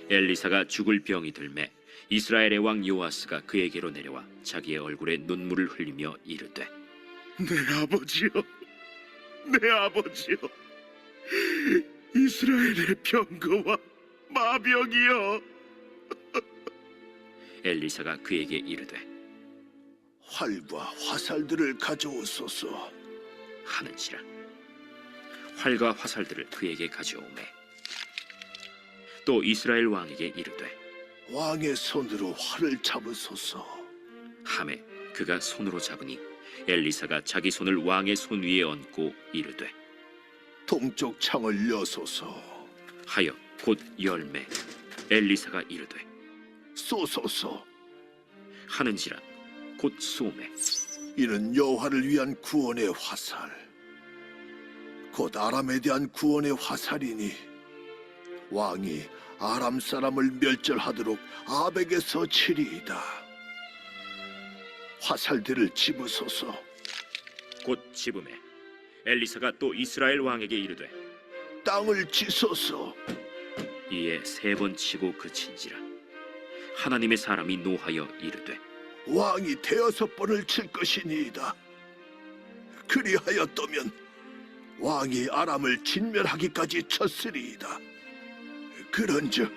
엘리사가 죽을 병이 들매 이스라엘의 왕 요아스가 그에게로 내려와 자기의 얼굴에 눈물을 흘리며 이르되, 내 아버지여, 내 아버지여, 이스라엘의 병거와 마병이여. 엘리사가 그에게 이르되 활과 화살들을 가져오소서. 하는지라. 활과 화살들을 그에게 가져오매 또 이스라엘 왕에게 이르되 왕의 손으로 활을 잡으소서. 하매 그가 손으로 잡으니 엘리사가 자기 손을 왕의 손 위에 얹고 이르되 동쪽 창을 여소서. 하여 곧 열매. 엘리사가 이르되 쏘소서. 하는지라. 곧 쏘매 이는 여호와를 위한 구원의 화살, 곧 아람에 대한 구원의 화살이니 왕이 아람 사람을 멸절하도록 아벡에서 치리이다. 화살들을 집으소서. 곧 집음에 엘리사가 또 이스라엘 왕에게 이르되 땅을 치소서. 이에 세 번 치고 그친지라. 하나님의 사람이 노하여 이르되 왕이 대여섯 번을 칠 것이니이다. 그리하였더면 왕이 아람을 진멸하기까지 쳤으리이다. 그런즉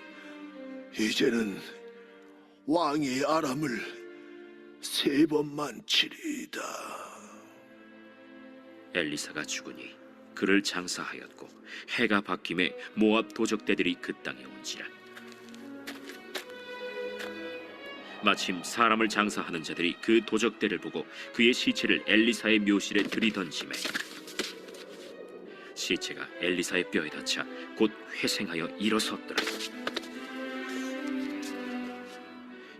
이제는 왕이 아람을 세 번만 치리이다. 엘리사가 죽으니 그를 장사하였고 해가 바뀜에 모압 도적대들이 그 땅에 온지라. 마침 사람을 장사하는 자들이 그 도적대를 보고 그의 시체를 엘리사의 묘실에 들이던지매 시체가 엘리사의 뼈에 닿자 곧 회생하여 일어섰더라.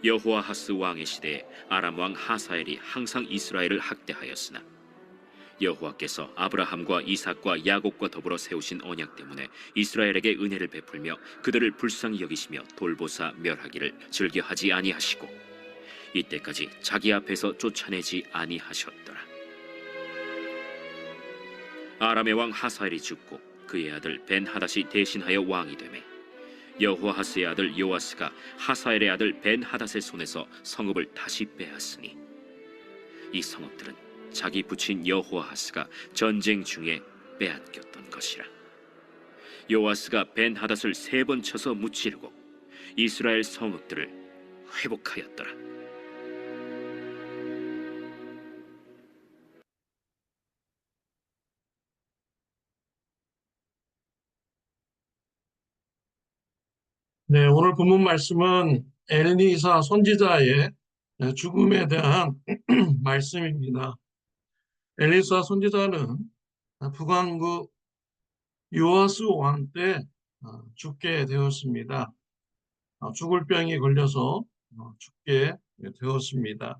여호아하스 왕의 시대에 아람 왕 하사엘이 항상 이스라엘을 학대하였으나 여호와께서 아브라함과 이삭과 야곱과 더불어 세우신 언약 때문에 이스라엘에게 은혜를 베풀며 그들을 불쌍히 여기시며 돌보사 멸하기를 즐겨하지 아니하시고 이때까지 자기 앞에서 쫓아내지 아니하셨더라. 아람의 왕 하사엘이 죽고 그의 아들 벤하닷이 대신하여 왕이 되매 여호아하스의 아들 요아스가 하사엘의 아들 벤하닷의 손에서 성읍을 다시 빼앗으니 이 성읍들은 자기 부친 여호아하스가 전쟁 중에 빼앗겼던 것이라. 요아스가 벤하닷을 세 번 쳐서 무찌르고 이스라엘 성읍들을 회복하였더라. 네, 오늘 본문 말씀은 엘리사 선지자의 죽음에 대한 말씀입니다. 엘리사 선지자는 북왕국 요아스 왕 때 죽게 되었습니다. 죽을 병이 걸려서 죽게 되었습니다.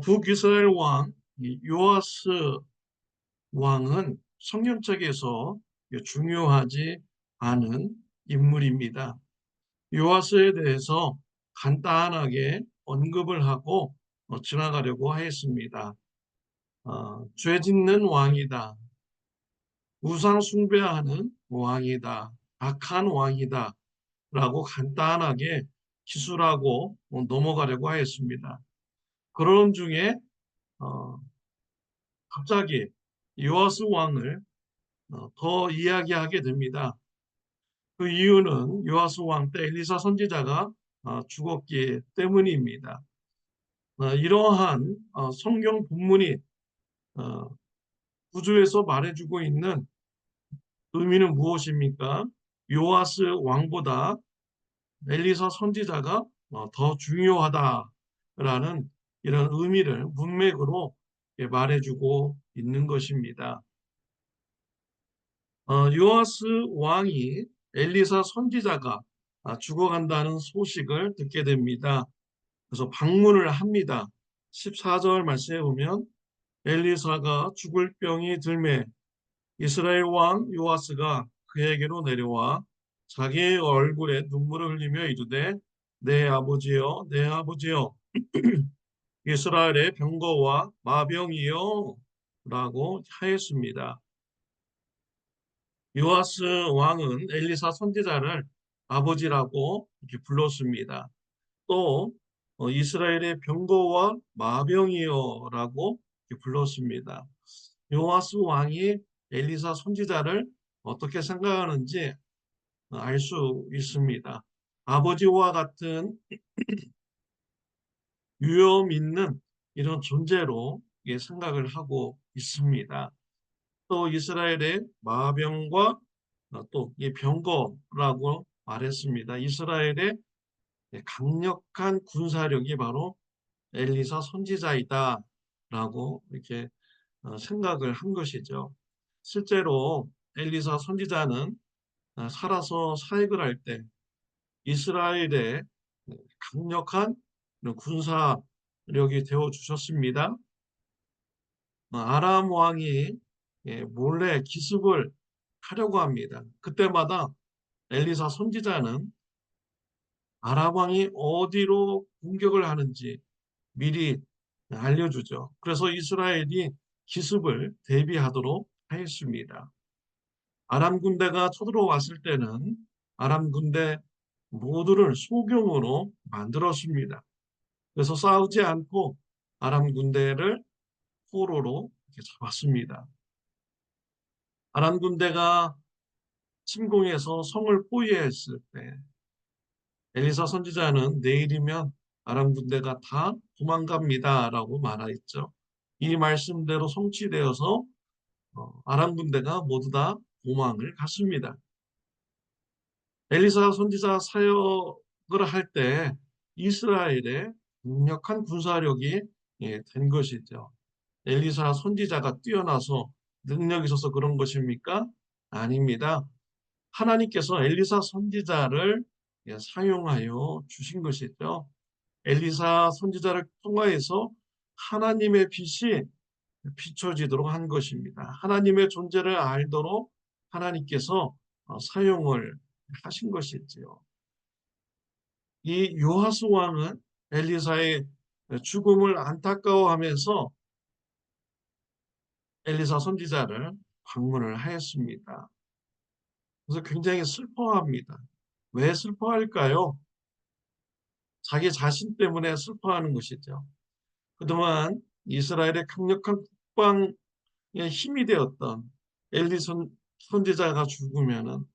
북이스라엘 왕 요아스 왕은 성경책에서 중요하지 않은 인물입니다. 요아스에 대해서 간단하게 언급을 하고 지나가려고 하였습니다. 죄 짓는 왕이다, 우상 숭배하는 왕이다, 악한 왕이다 라고 간단하게 기술하고 넘어가려고 하였습니다. 그런 중에 갑자기 요아스 왕을 더 이야기하게 됩니다. 그 이유는 요아스 왕 때 엘리사 선지자가 죽었기 때문입니다. 이러한 성경 본문이 구주에서 말해주고 있는 의미는 무엇입니까? 요아스 왕보다 엘리사 선지자가 더 중요하다라는 이런 의미를 문맥으로 말해주고 있는 것입니다. 요아스 왕이 엘리사 선지자가 죽어간다는 소식을 듣게 됩니다. 그래서 방문을 합니다. 14절 말씀에 보면 엘리사가 죽을 병이 들매 이스라엘 왕 요아스가 그에게로 내려와 자기의 얼굴에 눈물을 흘리며 이르되 내 아버지여 내 아버지여 이스라엘의 병거와 마병이여 라고 하였습니다. 요아스 왕은 엘리사 선지자를 아버지라고 이렇게 불렀습니다. 또 이스라엘의 병거와 마병이여라고 이렇게 불렀습니다. 요아스 왕이 엘리사 선지자를 어떻게 생각하는지 알 수 있습니다. 아버지와 같은 위험 있는 이런 존재로 생각을 하고 있습니다. 또 이스라엘의 마병과 또 이 병거라고 말했습니다. 이스라엘의 강력한 군사력이 바로 엘리사 선지자이다라고 이렇게 생각을 한 것이죠. 실제로 엘리사 선지자는 살아서 사역을 할 때 이스라엘의 강력한 군사력이 되어 주셨습니다. 아람 왕이 몰래 기습을 하려고 합니다. 그때마다 엘리사 선지자는 아람 왕이 어디로 공격을 하는지 미리 알려주죠. 그래서 이스라엘이 기습을 대비하도록 하였습니다. 아람 군대가 쳐들어왔을 때는 아람 군대 모두를 소경으로 만들었습니다. 그래서 싸우지 않고 아람 군대를 포로로 이렇게 잡았습니다. 아람 군대가 침공해서 성을 포위했을 때 엘리사 선지자는 내일이면 아람 군대가 다 도망갑니다라고 말했죠. 이 말씀대로 성취되어서 아람 군대가 모두 다 도망을 갔습니다. 엘리사 선지자 사역을 할 때 이스라엘의 강력한 군사력이 된 것이죠. 엘리사 선지자가 뛰어나서 능력이 있어서 그런 것입니까? 아닙니다. 하나님께서 엘리사 선지자를 사용하여 주신 것이죠. 엘리사 선지자를 통하여서 하나님의 빛이 비춰지도록 한 것입니다. 하나님의 존재를 알도록 하나님께서 사용을 하신 것이지요. 이 요하스 왕은 엘리사의 죽음을 안타까워하면서 엘리사 선지자를 방문을 하였습니다. 그래서 굉장히 슬퍼합니다. 왜 슬퍼할까요? 자기 자신 때문에 슬퍼하는 것이죠. 그동안 이스라엘의 강력한 국방의 힘이 되었던 엘리 선지자가 죽으면은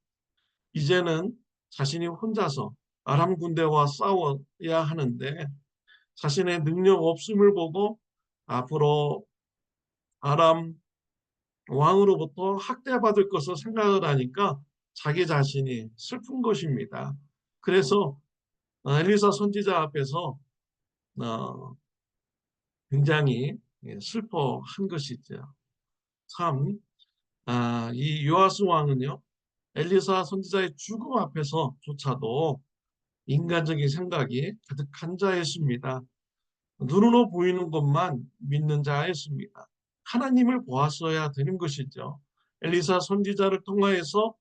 이제는 자신이 혼자서 아람 군대와 싸워야 하는데 자신의 능력 없음을 보고 앞으로 아람 왕으로부터 학대받을 것을 생각을 하니까 자기 자신이 슬픈 것입니다. 그래서 엘리사 선지자 앞에서 굉장히 슬퍼한 것이죠. 참, 이 요아스 왕은요, 엘리사 선지자의 죽음 앞에서조차도 인간적인 생각이 가득한 자였습니다. 눈으로 보이는 것만 믿는 자였습니다. 하나님을 보았어야 되는 것이죠. 엘리사 선지자를 통하여서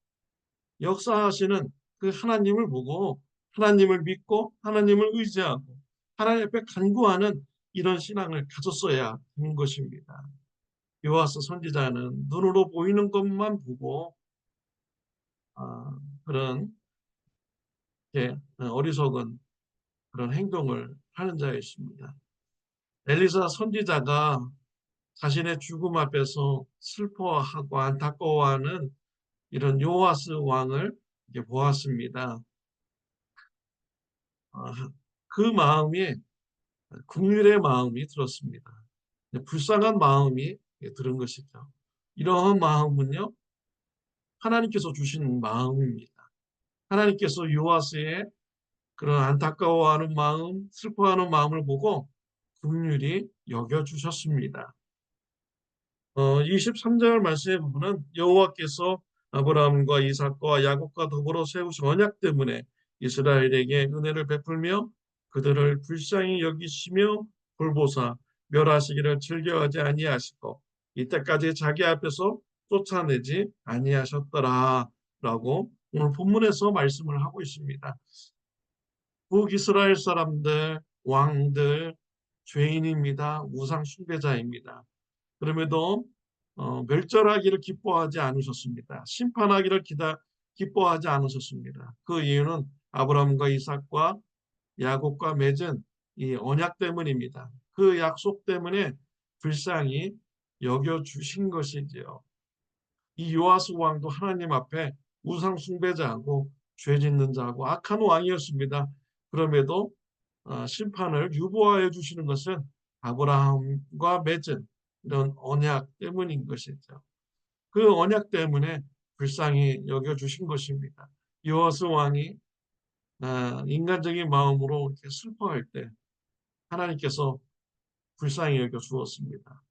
역사하시는 그 하나님을 보고 하나님을 믿고 하나님을 의지하고 하나님 앞에 간구하는 이런 신앙을 가졌어야 하는 것입니다. 요아스 선지자는 눈으로 보이는 것만 보고 그런 어리석은 그런 행동을 하는 자였습니다. 엘리사 선지자가 자신의 죽음 앞에서 슬퍼하고 안타까워하는 이런 요아스 왕을 보았습니다. 그 마음이 긍휼의 마음이 들었습니다. 불쌍한 마음이 들은 것이죠. 이러한 마음은요, 하나님께서 주신 마음입니다. 하나님께서 요아스의 그런 안타까워하는 마음, 슬퍼하는 마음을 보고 긍휼히 여겨주셨습니다. 23절 말씀에 보면 여호와께서 아브라함과 이삭과 야곱과 더불어 세우신 언약 때문에 이스라엘에게 은혜를 베풀며 그들을 불쌍히 여기시며 돌보사 멸하시기를 즐겨하지 아니하시고 이때까지 자기 앞에서 쫓아내지 아니하셨더라라고 오늘 본문에서 말씀을 하고 있습니다. 북이스라엘 사람들, 왕들, 죄인입니다. 우상 숭배자입니다. 그럼에도 멸절하기를 기뻐하지 않으셨습니다. 심판하기를 기뻐하지 않으셨습니다. 그 이유는 아브라함과 이삭과 야곱과 맺은 이 언약 때문입니다. 그 약속 때문에 불쌍히 여겨 주신 것이지요. 이 요아스 왕도 하나님 앞에 우상 숭배자하고 죄 짓는 자하고 악한 왕이었습니다. 그럼에도 심판을 유보하여 주시는 것은 아브라함과 맺은 이런 언약 때문인 것이죠. 그 언약 때문에 불쌍히 여겨 주신 것입니다. 요아스 왕이 인간적인 마음으로 이렇게 슬퍼할 때 하나님께서 불쌍히 여겨 주었습니다.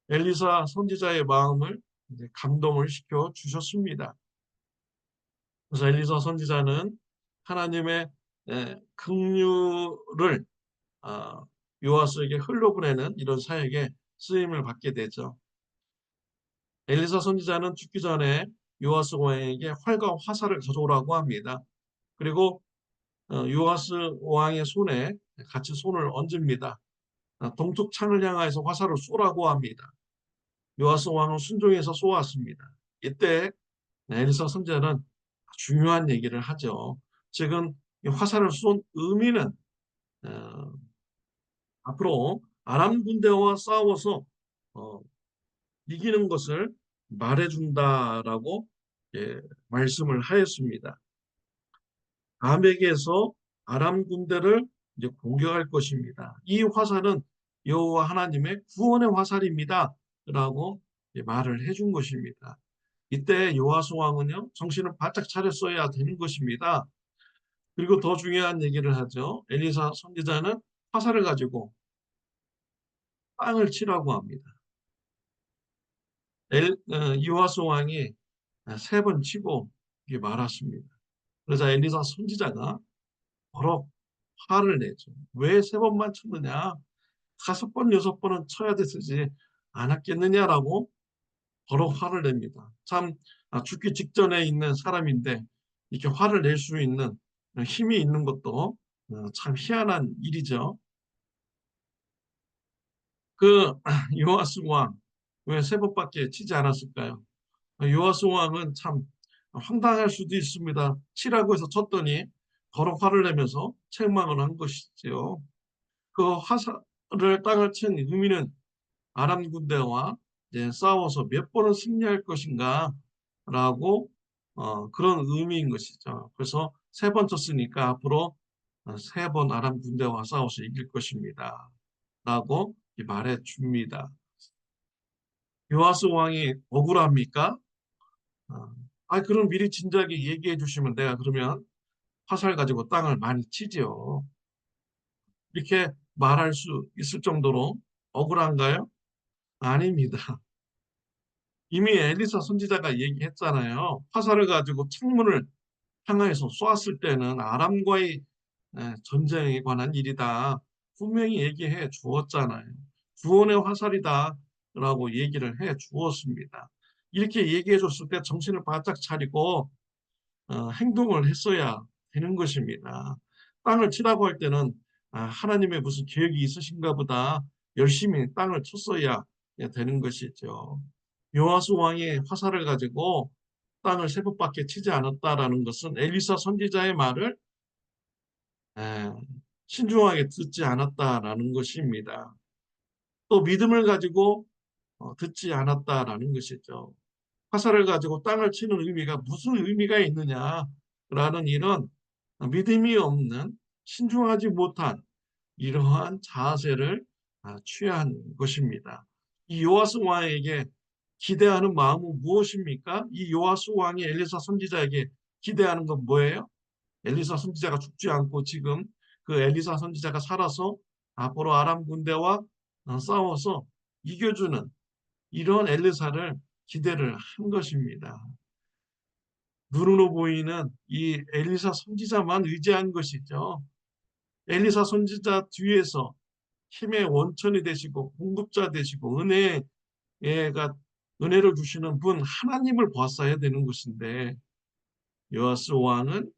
엘리사 선지자의 마음을 이제 감동을 시켜 주셨습니다. 그래서 엘리사 선지자는 하나님의 긍휼을 요아스에게 흘려보내는 이런 사역에 쓰임을 받게 되죠. 엘리사 선지자는 죽기 전에 요아스 왕에게 활과 화살을 가져오라고 합니다. 그리고 요아스 왕의 손에 같이 손을 얹습니다. 동쪽 창을 향하여서 화살을 쏘라고 합니다. 요아스 왕은 순종해서 쏘았습니다. 이때 엘리사 선지자는 중요한 얘기를 하죠. 지금 이 화살을 쏜 의미는 어, 앞으로 아람 군대와 싸워서 어, 이기는 것을 말해준다라고 말씀을 하였습니다. 아멕에서 아람 군대를 이제 공격할 것입니다. 이 화살은 여호와 하나님의 구원의 화살입니다. 라고 말을 해준 것입니다. 이때 요아스 왕은요, 정신을 바짝 차렸어야 되는 것입니다. 그리고 더 중요한 얘기를 하죠. 엘리사 선지자는 화살을 가지고 땅을 치라고 합니다. 요아스 왕이 세 번 치고 말았습니다. 그러자 엘리사 선지자가 버럭 화를 내죠. 왜 세 번만 쳤느냐? 5번, 6번은 쳐야 됐지 않았겠느냐라고 버럭 화를 냅니다. 참 죽기 직전에 있는 사람인데 이렇게 화를 낼 수 있는 힘이 있는 것도 참 희한한 일이죠. 그 요아스 왕 왜 세 번밖에 치지 않았을까요? 요아스 왕은 참 황당할 수도 있습니다. 치라고 해서 쳤더니 버럭 화를 내면서 책망을 한 것이지요. 그 화살을 땅을 친 의미는 아람 군대와 이제 싸워서 몇 번을 승리할 것인가 라고 그런 의미인 것이죠. 그래서 세 번 쳤으니까 앞으로 세 번 아람 군대와 싸워서 이길 것입니다. 라고 말해 줍니다. 요아스 왕이 억울합니까? 그럼 미리 진작에 얘기해 주시면 내가 그러면 화살 가지고 땅을 많이 치지요. 이렇게 말할 수 있을 정도로 억울한가요? 아닙니다. 이미 엘리사 선지자가 얘기했잖아요. 화살을 가지고 창문을 향하여서 쏘았을 때는 아람과의 전쟁에 관한 일이다. 분명히 얘기해 주었잖아요. 구원의 화살이다. 라고 얘기를 해 주었습니다. 이렇게 얘기해 줬을 때 정신을 바짝 차리고 행동을 했어야 되는 것입니다. 땅을 치라고 할 때는 하나님의 무슨 계획이 있으신가 보다 열심히 땅을 쳤어야 되는 것이죠. 요아스 왕이 화살을 가지고 땅을 세 번밖에 치지 않았다라는 것은 엘리사 선지자의 말을 에, 신중하게 듣지 않았다라는 것입니다. 또 믿음을 가지고 듣지 않았다라는 것이죠. 화살을 가지고 땅을 치는 의미가 무슨 의미가 있느냐라는 이런 믿음이 없는 신중하지 못한 이러한 자세를 취한 것입니다. 이 요아스 왕에게 기대하는 마음은 무엇입니까? 이 요아스 왕이 엘리사 선지자에게 기대하는 건 뭐예요? 엘리사 선지자가 죽지 않고 지금 그 엘리사 선지자가 살아서 앞으로 아람 군대와 싸워서 이겨주는 이런 엘리사를 기대를 한 것입니다. 눈으로 보이는 이 엘리사 선지자만 의지한 것이죠. 엘리사 선지자 뒤에서 힘의 원천이 되시고 공급자 되시고 은혜를 주시는 분 하나님을 보았어야 되는 것인데 요아스 왕은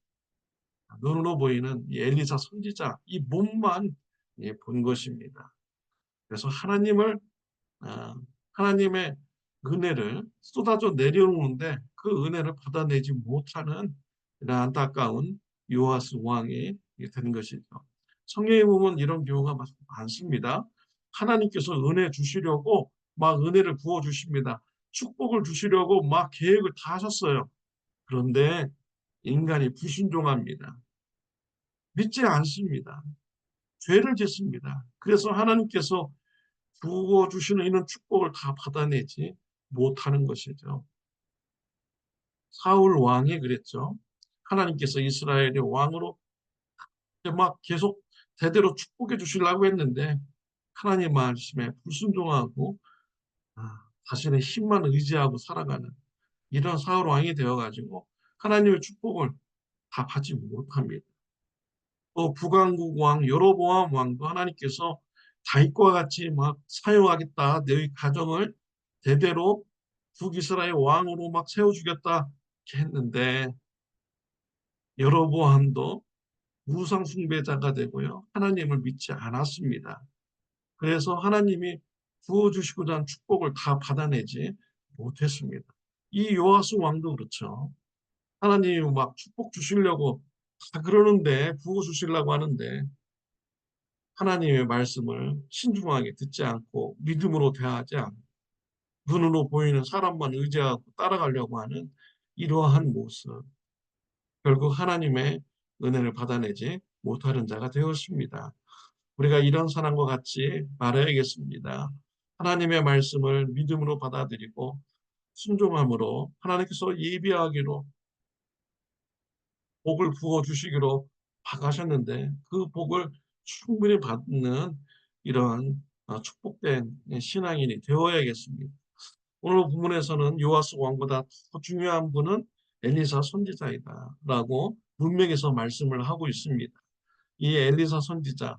눈으로 보이는 이 엘리사 선지자 이 몸만 본 것입니다. 그래서 하나님의 은혜를 쏟아져 내려오는데 그 은혜를 받아내지 못하는 이런 안타까운 요아스 왕이 되는 것이죠. 성경에 보면 이런 경우가 많습니다. 하나님께서 은혜 주시려고 막 은혜를 부어 주십니다. 축복을 주시려고 막 계획을 다 하셨어요. 그런데 인간이 불순종합니다. 믿지 않습니다. 죄를 짓습니다. 그래서 하나님께서 부어 주시는 이런 축복을 다 받아내지 못하는 것이죠. 사울 왕이 그랬죠. 하나님께서 이스라엘의 왕으로 막 계속 대대로 축복해 주시려고 했는데 하나님 말씀에 불순종하고 자신의 힘만 의지하고 살아가는 이런 사울 왕이 되어가지고 하나님의 축복을 다 받지 못합니다. 또 북왕국 왕 여로보암 왕도 하나님께서 다윗과 같이 막 사용하겠다, 너희 가정을 대대로 북이스라엘 왕으로 막 세워주겠다 이렇게 했는데 여로보암도 우상 숭배자가 되고요. 하나님을 믿지 않았습니다. 그래서 하나님이 부어주시고자 한 축복을 다 받아내지 못했습니다. 이 요아스 왕도 그렇죠. 하나님이 막 축복 주시려고 다 그러는데 부어주시려고 하는데 하나님의 말씀을 신중하게 듣지 않고 믿음으로 대하지 않고 눈으로 보이는 사람만 의지하고 따라가려고 하는 이러한 모습. 결국 하나님의 은혜를 받아내지 못하는 자가 되었습니다. 우리가 이런 사람과 같이 말해야겠습니다. 하나님의 말씀을 믿음으로 받아들이고 순종함으로 하나님께서 예비하기로 복을 부어 주시기로 하셨는데 그 복을 충분히 받는 이러한 축복된 신앙인이 되어야겠습니다. 오늘 본문에서는 요아스 왕보다 더 중요한 분은 엘리사 선지자이다라고 문맥에서 말씀을 하고 있습니다. 이 엘리사 선지자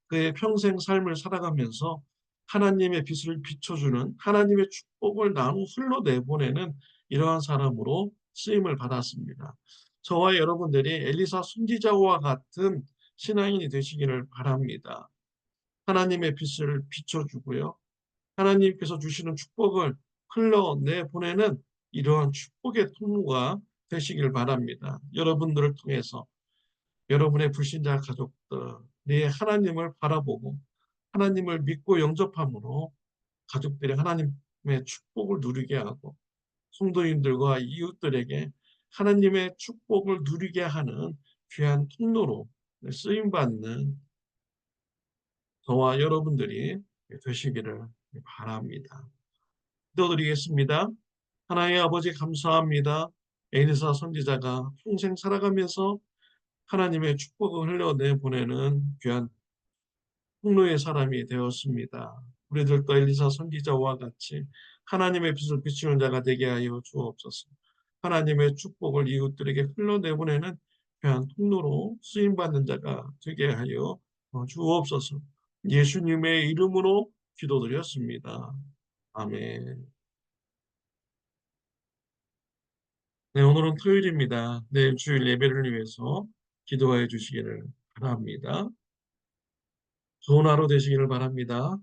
그의 평생 삶을 살아가면서 하나님의 빛을 비춰주는 하나님의 축복을 나누 흘러내보내는 이러한 사람으로 쓰임을 받았습니다. 저와 여러분들이 엘리사 선지자와 같은 신앙인이 되시기를 바랍니다. 하나님의 빛을 비춰주고요. 하나님께서 주시는 축복을 흘러내보내는 이러한 축복의 통로가 되시길 바랍니다. 여러분들을 통해서 여러분의 불신자 가족들이 하나님을 바라보고 하나님을 믿고 영접함으로 가족들이 하나님의 축복을 누리게 하고 성도님들과 이웃들에게 하나님의 축복을 누리게 하는 귀한 통로로 쓰임받는 저와 여러분들이 되시기를 바랍니다. 기도드리겠습니다. 하나님 아버지 감사합니다. 엘리사 선지자가 평생 살아가면서 하나님의 축복을 흘려내보내는 귀한 통로의 사람이 되었습니다. 우리들도 엘리사 선지자와 같이 하나님의 빛을 비추는 자가 되게 하여 주옵소서. 하나님의 축복을 이웃들에게 흘러내보내는 귀한 통로로 쓰임받는 자가 되게 하여 주옵소서. 예수님의 이름으로 기도드렸습니다. 아멘. 네, 오늘은 토요일입니다. 내일 주일 예배를 위해서 기도해 주시기를 바랍니다. 좋은 하루 되시기를 바랍니다.